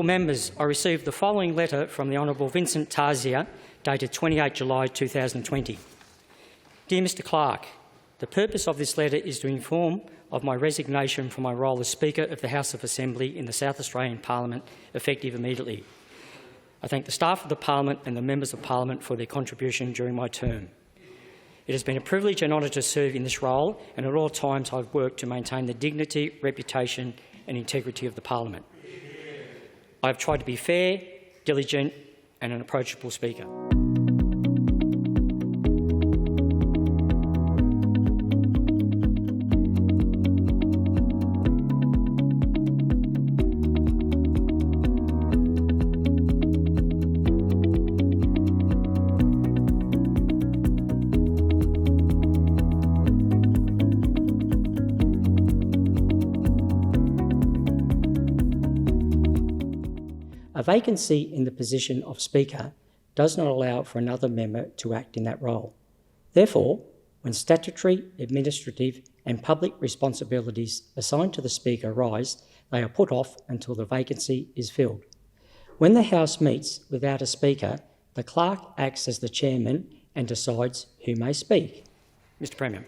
Honourable Members, I received the following letter from the Honourable Vincent Tazia, dated 28 July 2020. Dear Mr Clerk, the purpose of this letter is to inform of my resignation from my role as Speaker of the House of Assembly in the South Australian Parliament, effective immediately. I thank the staff of the Parliament and the Members of Parliament for their contribution during my term. It has been a privilege and honour to serve in this role, and at all times I've worked to maintain the dignity, reputation and integrity of the Parliament. I have tried to be fair, diligent and an approachable Speaker. A vacancy in the position of Speaker does not allow for another member to act in that role. Therefore, when statutory, administrative and public responsibilities assigned to the Speaker arise, they are put off until the vacancy is filled. When the House meets without a Speaker, the Clerk acts as the Chairman and decides who may speak. Mr Premier.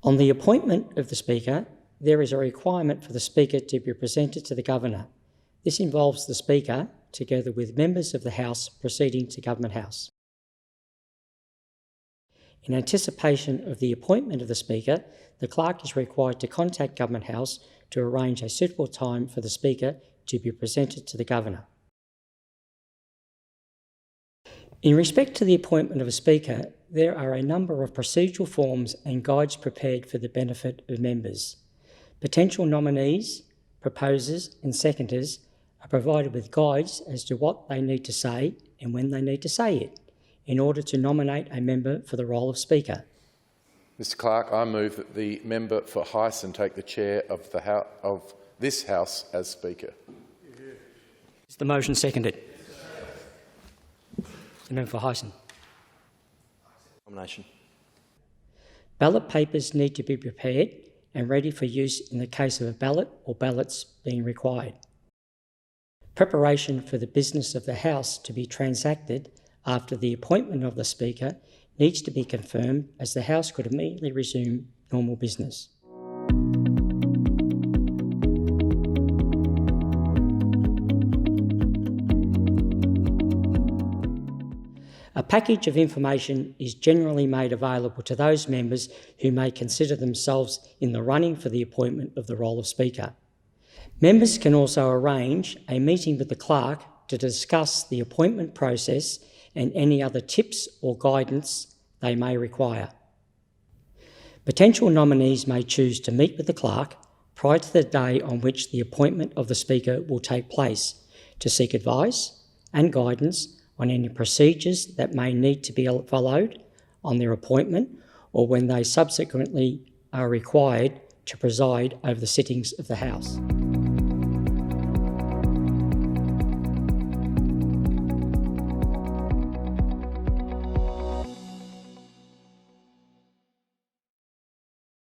On the appointment of the Speaker, there is a requirement for the Speaker to be presented to the Governor. This involves the Speaker, together with members of the House, proceeding to Government House. In anticipation of the appointment of the Speaker, the Clerk is required to contact Government House to arrange a suitable time for the Speaker to be presented to the Governor. In respect to the appointment of a Speaker, there are a number of procedural forms and guides prepared for the benefit of members. Potential nominees, proposers and seconders are provided with guides as to what they need to say and when they need to say it in order to nominate a member for the role of Speaker. Mr Clerk, I move that the member for Hyson take the chair of this House as Speaker. Is the motion seconded? The member for Hyson. Nomination. Ballot papers need to be prepared and ready for use in the case of a ballot or ballots being required. Preparation for the business of the House to be transacted after the appointment of the Speaker needs to be confirmed, as the House could immediately resume normal business. A package of information is generally made available to those members who may consider themselves in the running for the appointment of the role of Speaker. Members can also arrange a meeting with the Clerk to discuss the appointment process and any other tips or guidance they may require. Potential nominees may choose to meet with the Clerk prior to the day on which the appointment of the Speaker will take place to seek advice and guidance on any procedures that may need to be followed on their appointment or when they subsequently are required to preside over the sittings of the House.